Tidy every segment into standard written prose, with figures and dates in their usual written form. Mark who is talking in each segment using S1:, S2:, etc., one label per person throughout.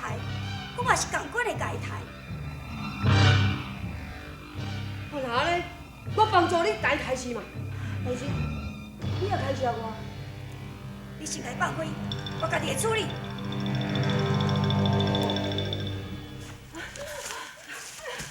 S1: 抬，我嘛是共款的家抬。
S2: 好啦，安尼，我帮助你家开始嘛。但是你也开始我。
S1: 你先来放开，我家己会处理。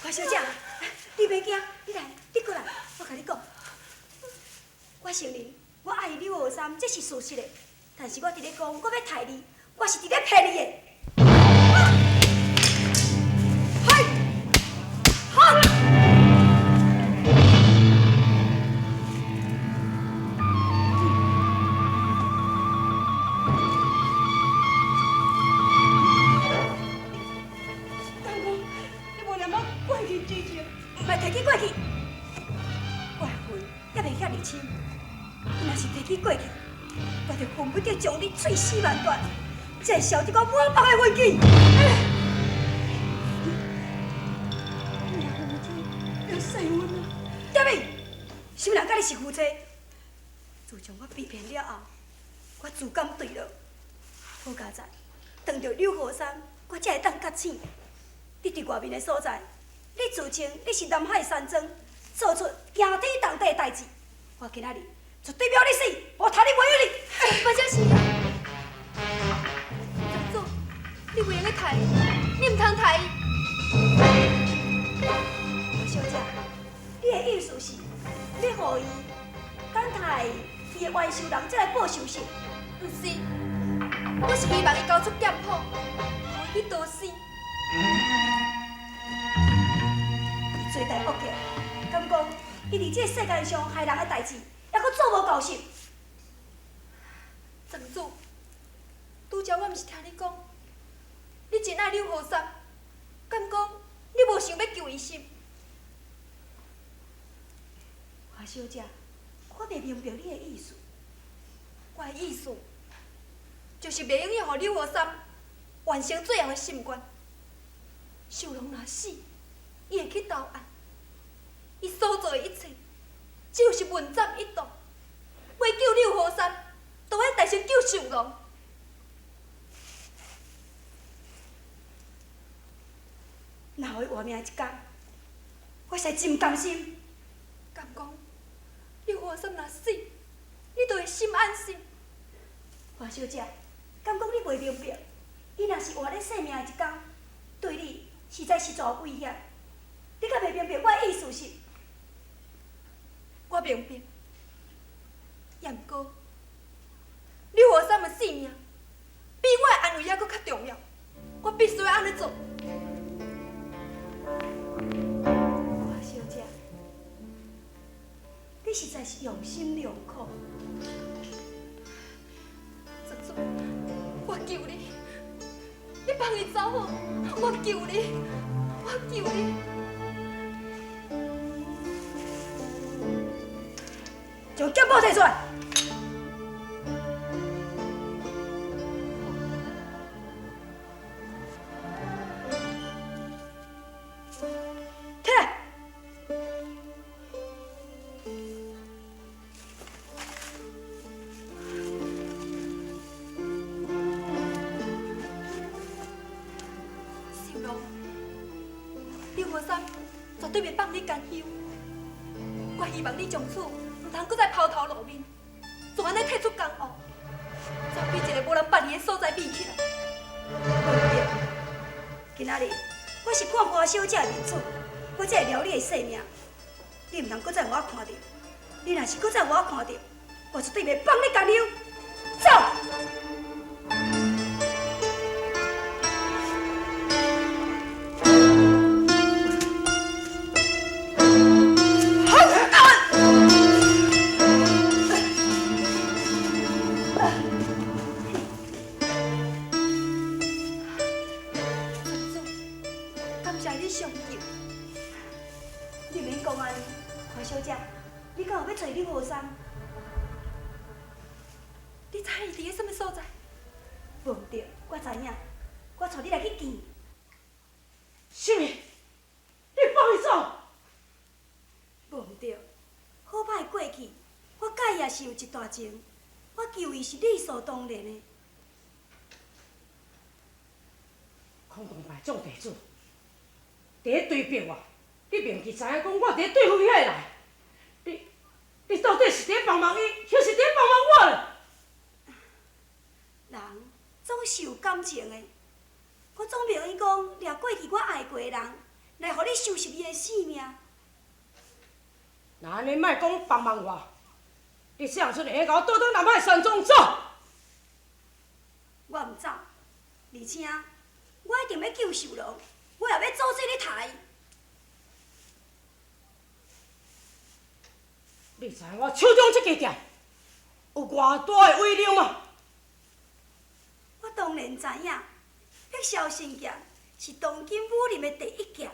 S1: 关小姐，你别惊，你来，你过来，我甲你讲，我承认我爱刘浩三，这是事实的。但是我伫咧讲，我要杀你，我是伫咧骗你的。嗨，好。莫提起过去，我魂也袂遐尼深。你若是提起过去，我就恨不得将你碎尸万段，才会消这个满腹的怨气。你若恨这要死阮啊！爹妹，小人甲你是夫妻，自从我被骗了后，我自甘堕落。好佳哉，当着刘浩山，我才会当觉醒。你伫外面的所在。你自称你是南海山庄做出惊天动地的代志，我今仔日绝对要你死，我杀你袂有你。
S3: 不就是，长祖，你袂用咧杀伊，你唔通杀伊。
S1: 小姐，你的意思是，你互伊等待伊的冤仇人再来报仇是？
S3: 唔是，我是希望伊交出剑谱，互伊去毒死。
S1: 罪大恶极，敢讲伊伫这世界上害人的代志，还阁做无够实。
S3: 长祖，拄则我毋是听你讲，你真爱刘浩三，敢讲你无想要救伊心？
S1: 华小姐，我袂明白你的意思。
S3: 我的意思，就是袂用予刘浩三完成最后的心愿。小龙若死，伊会去投案，伊所做的一切，只有是文斩一刀。为救刘浩三，都爱代先救小龙。
S1: 若互伊活命一天，我实在真甘心。
S3: 敢讲刘浩三若死，你就会心安心。
S1: 华小姐，敢讲你袂明白？伊若是活咧生命的一天，对你实在是大危险。你敢袂明白我的意思是？
S3: 我明白，也毋过，刘浩三的性命比我的安危还佫较重要，我必须要安尼做。
S1: 华小姐，你实在是用心良苦。
S3: 长祖，我求你，你放伊走好，我求你，我求你。
S1: 将剑谱摕出来！摕来！
S3: 小龙，刘浩三绝对袂放你甘休。我希望你从此唔通搁再抛头露面，就安尼退出江湖，再比一个无人捌你的所在美起来。
S1: 无对，今仔日我是看花小姐的面子，我才会留你的性命。你唔通搁再有我看到，你若是搁再有我看到，我绝对袂放你甘休。走！你免讲安尼，花小姐，你敢有要找刘浩三？
S3: 你知伊伫咧什么所在？
S1: 无对，我知影，我带你来去见。
S2: 什么？你放伊走！
S1: 无对，好歹过去，我甲伊也是有一段情，我救伊是理所当然的。
S4: 空洞牌种地主，伫咧对面我，你明记知影讲我伫咧对付伊个人，你到底是伫咧帮忙伊，还是伫咧帮忙我咧？
S1: 人总是有感情的，我总袂用讲掠过去我爱过的人，来互你收拾伊的性命。
S4: 那安尼莫讲帮忙我，你啥阵会甲我倒转南海山庄走？
S1: 我毋走，而且我一定要救秀龙，我也要阻止你杀伊。
S4: 你知影我手中这家店有偌大的威力吗？
S1: 我当然知影，碧霄神剑是当今武林的第一剑。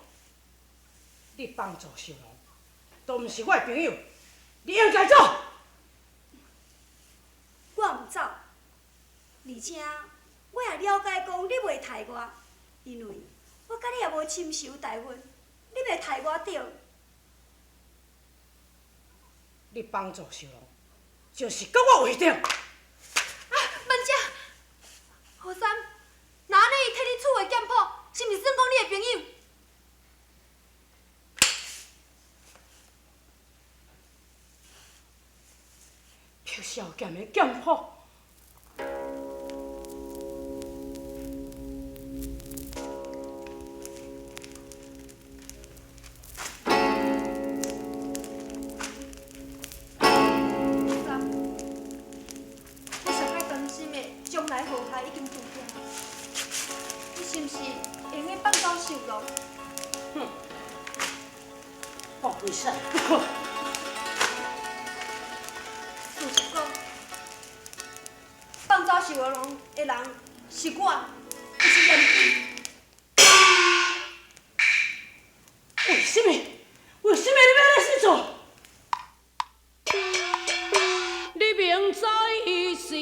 S4: 你帮助秀龙，都毋是我的朋友，你应该走。
S1: 我毋走，而且我也了解讲你袂杀我，因为我甲你也无亲仇大恨，你袂杀我着。
S4: 你帮助秀龙，就是跟我为敌。
S3: 啊，慢者，何三，那安尼伊替你厝的剑谱，是毋是算讲你的朋友？
S4: 碧霄剑的剑谱。
S3: 将来祸害已经拄定，你是毋是会用放走秀龙？
S4: 哼，放回山不可。
S3: 事实讲，放走秀龙的人是我，不是严基。
S4: 为什么？为什么你要来这做？你明知伊是。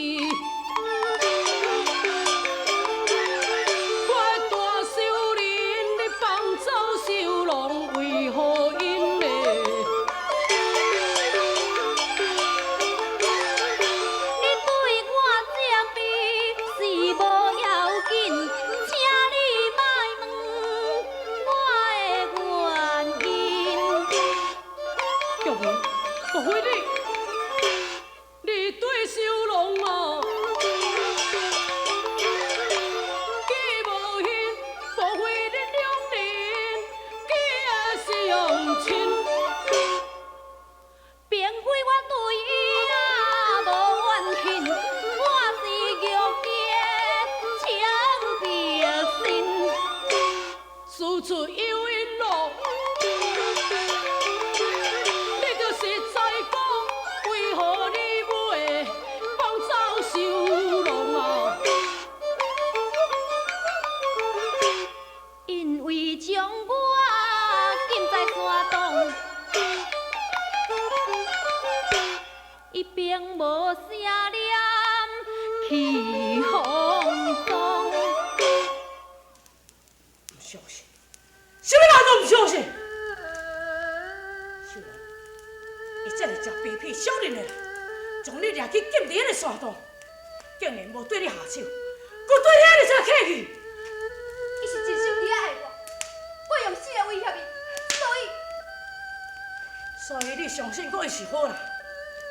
S4: 所以你相信我伊是好人，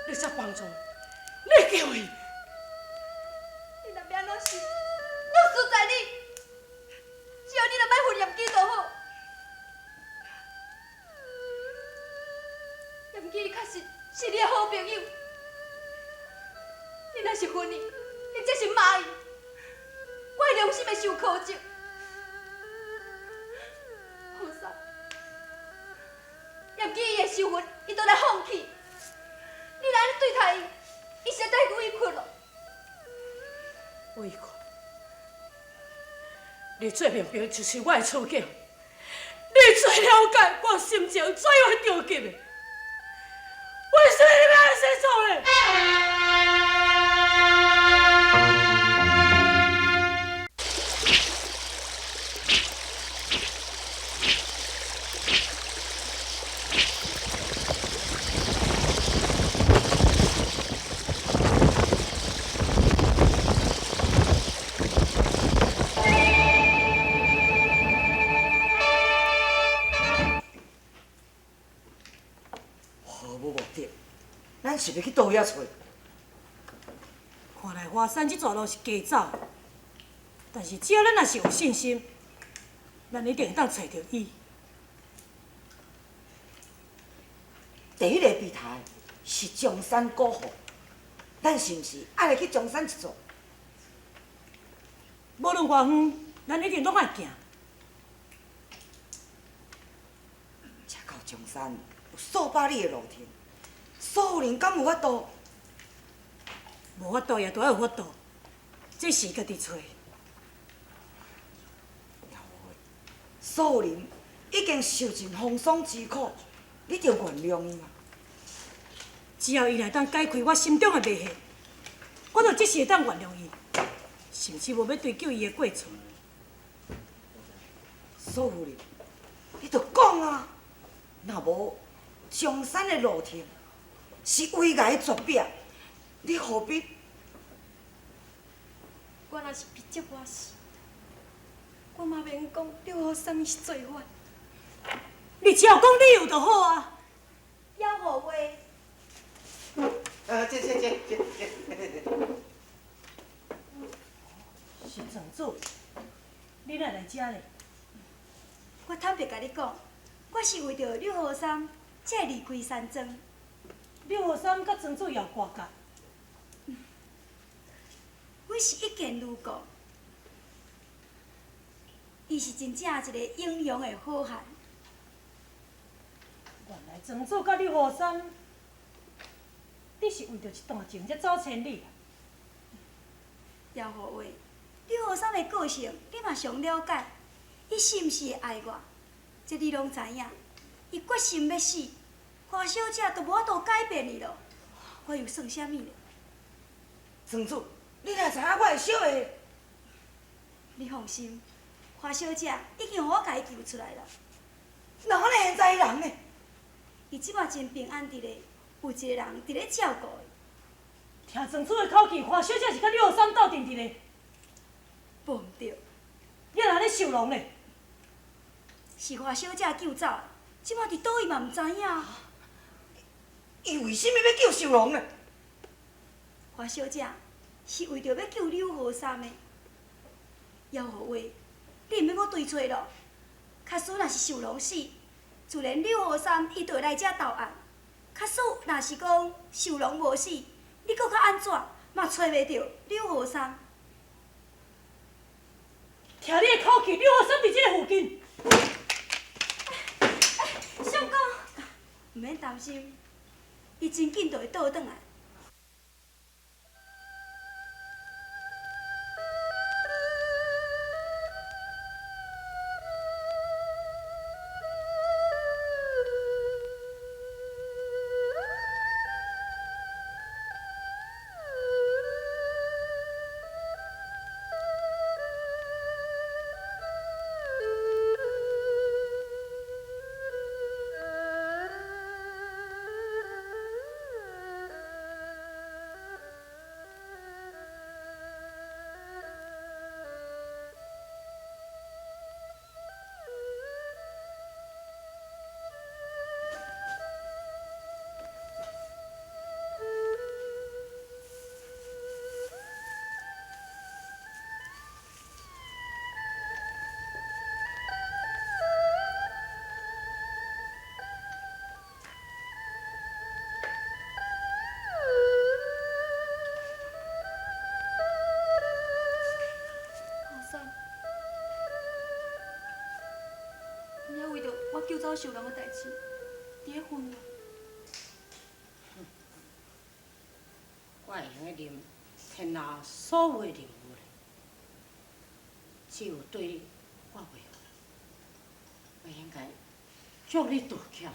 S4: 你才帮助，你救伊。
S3: 你若要落实，落实在你，只要你若莫混严基就好。严基确实是你的好朋友，你若是恨伊，或者是骂伊，我会良心会受苛责。好煞。严基伊的仇恨，伊都来放弃。你若安尼对待伊，伊是会带你委屈咯。
S4: 委屈？你最明白就是我的处境，你最了解我心情怎样着急的。为什么你要安尼做呢？
S5: 是要去倒遐找？
S4: 看来华山这条路是假走，但是只要咱若是有信心，咱一定会当找到伊。
S5: 第一个比台是中山古户，咱是毋是爱来去中山一座？
S4: 无论偌远，咱一定拢爱行。
S5: 车到中山有数百里的路程，所有人敢有法度？
S4: 无法度也都要有法度，这是家己找。
S5: 所有人已经受尽风霜之苦，你着原谅伊嘛。
S4: 只要伊来当解开我心中的迷惑，我就即时会当原谅伊，甚至无要追究伊的过错。
S5: 所有人，你着讲啊！若无中山的路程是危崖绝壁，你何必？
S3: 我若是逼这我死，我嘛免讲刘和山是罪犯。
S4: 你只要讲理由就好啊。
S3: 要何话？
S5: 这。
S4: 是庄主，你哪来遮咧？
S1: 我坦白甲你讲，我是为着六号山才离开山庄。
S4: 六号山甲庄主也有瓜葛。
S1: 阮是一见如故，伊是真正一个英勇的好汉。
S4: 原来庄主甲六号山，你是为着一段情才走千里啊？
S1: 要何话？六号山的个性你嘛上了解，伊是毋是会爱我？这你拢知影。伊决心要死，花小姐都无法度改变伊咯。我又算啥物呢？
S5: 庄主，你若知影我会小的，
S1: 你放心，花小姐已经互我家救出来了。
S5: 哪可能现在人呢？
S1: 伊即马真平安伫咧，有一个人伫咧照顾伊。
S4: 听庄主的口气，花小姐是甲六号山斗阵伫咧。
S1: 无毋对，
S4: 你哪咧受龙咧？
S1: 是花小姐救走的，即马伫倒位嘛毋知影。
S5: 伊为什么要救小龙呢？
S1: 花小姐是为着要救柳河山的。要何话？你毋免我追找咯。假使若是秀龙死，自然柳河山伊就会来遮投案。假使若是讲秀龙无死，你搁较安怎嘛找袂着柳河山？
S4: 听你的口气，六号山伫即个附近。
S1: 相公，毋免担心，伊真紧就会倒转来。救走秀龙的代志，伫咧昏啊！
S4: 我会用个念天下所有的任务咧，只有对你我袂好，我应该祝你大巧。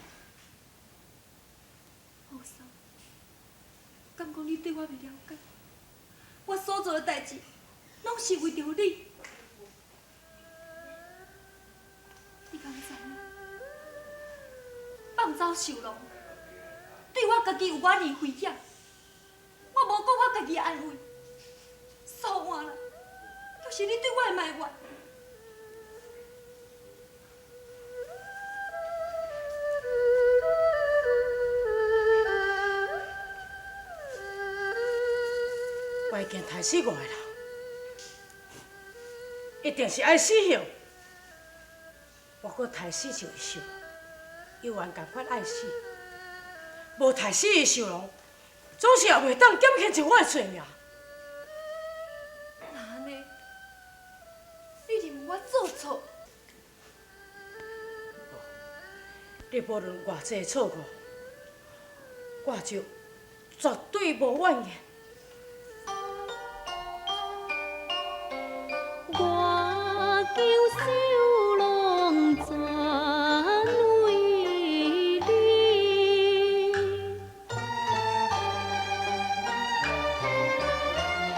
S3: 后生，敢讲你对我袂了解？我所做的代志，拢是为着你。你敢知影？放走秀龙，对我家己有婉言危险，我无顾我家己的安危，说完了，就是你对我的埋怨。
S4: 件杀死我的人，一定是爱死许。我搁杀死就会受，有缘共款爱死，无杀死伊受容，总是也袂当减轻一我的罪名。
S3: 那安尼，你认我做错？
S4: 你无论偌济错误，我就绝对无怨言。
S6: 我求小龙赞为你，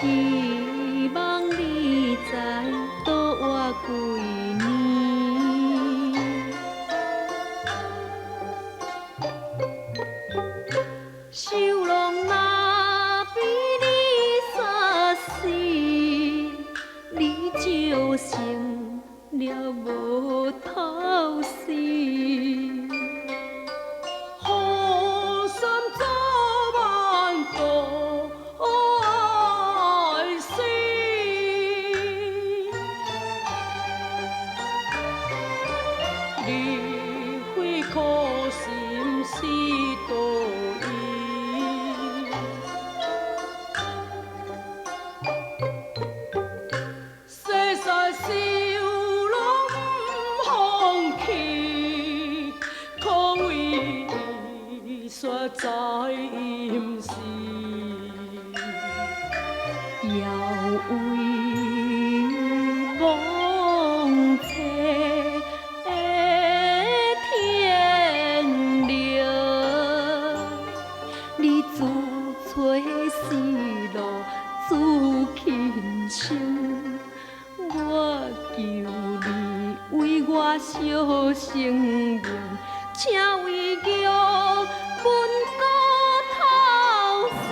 S6: 希望你知倒我几年。小龙若比你煞死，你就成了无头绪。好山早晚都爱死，你会苦心是道义。世世小龙不放弃，可为煞在임时，要为梦切天良，你自找死路自轻生。我求你为我小生命，请为叫阮哥头生。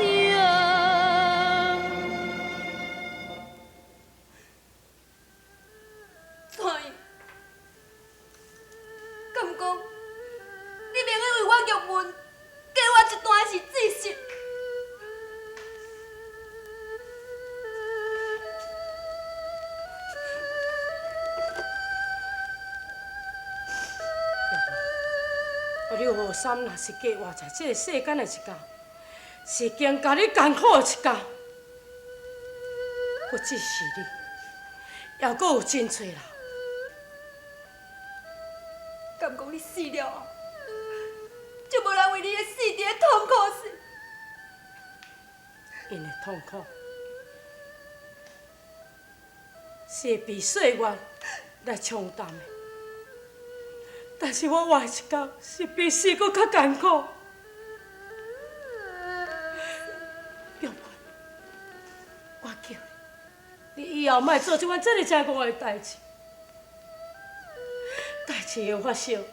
S3: 怎样？敢讲你免去为我玉文加我一段是自信？
S4: 你后三若是计划在这个世间的一天，是经甲你艰苦的一天。不只是你，还阁有真侪人。
S3: 敢讲你死了后，就无人为你的死伫咧痛苦死？
S4: 因的痛苦是会被岁月来冲淡的，但是我活的一天是比死搁较艰苦。玉文，我叫你，你以后莫做这款这么正误的代志。代志的发生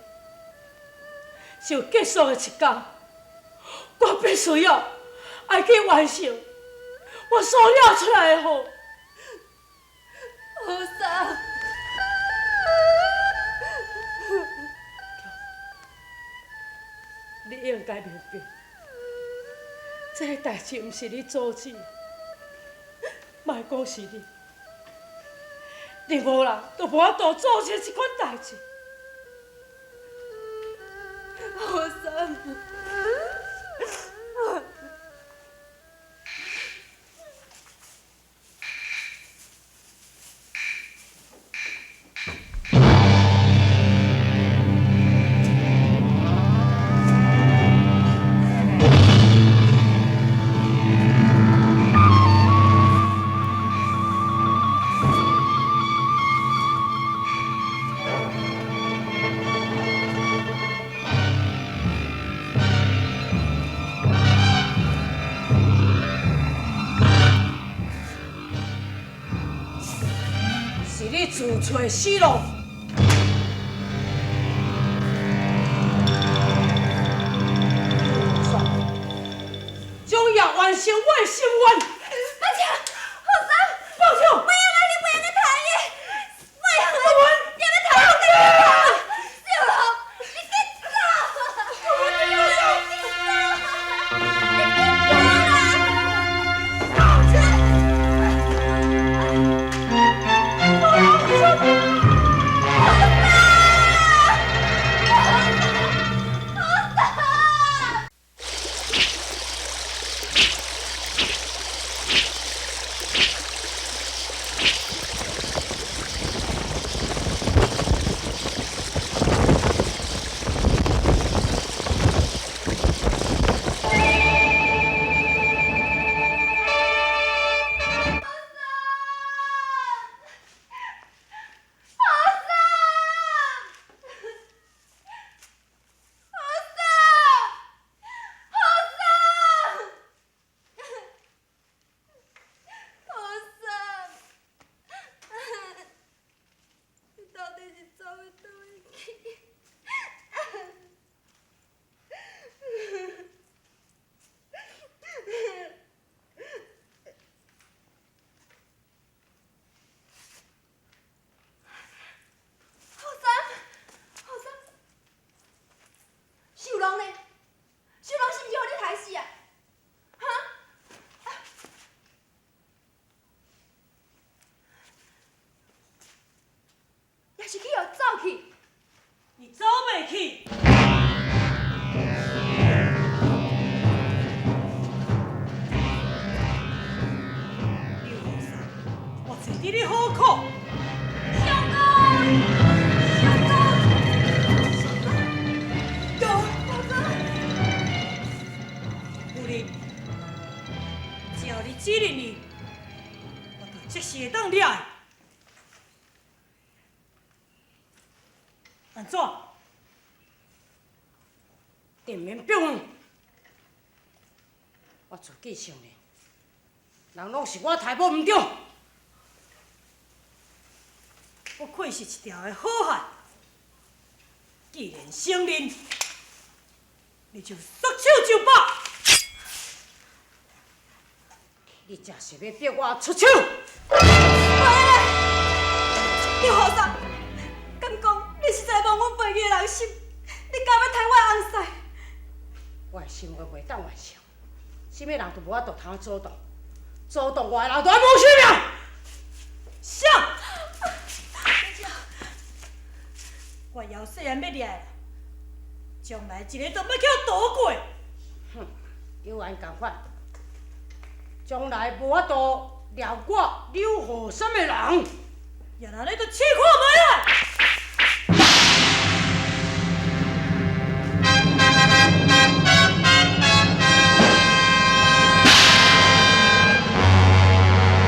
S4: 是有结束的一天，我必须要爱去完成我所了出来的好。
S3: 好三，
S4: 你应该明白，这个代志毋是你阻止的，莫讲是你，任何人都无法度阻止这款代志。
S3: 好三。
S4: 是你自找死路。终要完成我的心愿。
S3: 阿姐，好三，
S4: 报仇！
S3: 不要啊！你不要去谈伊，不要啊！你要谈我干嘛？小龙，你去走！你去走！你去走啦！走会倒会去？后生，后生，秀龙呢？秀龙是毋是互你害死啊？哈？也是去互走去？
S4: 你走袂去。刘后生，我找你的好苦。
S3: 相公，相公，有后生。
S4: 夫人，只要你指认伊，我就即时会当抓伊。安怎？店面表演，我自己承认，人拢是我太保唔对，不愧是一条的好汉。既然承认，你就束手就绑。你真是要逼我出手？
S1: 刘后生，敢讲你实在忘我陪你的人心，你敢要贪我红婿？
S4: 我的心我袂当完成，什么人都无法度通阻挡，阻挡我的人就要无性命。啥？我后细汉要掠的，将来一个都要去躲过。哼，有安共款，将来无法度掠我刘后生的人，也人你就试看卖啊！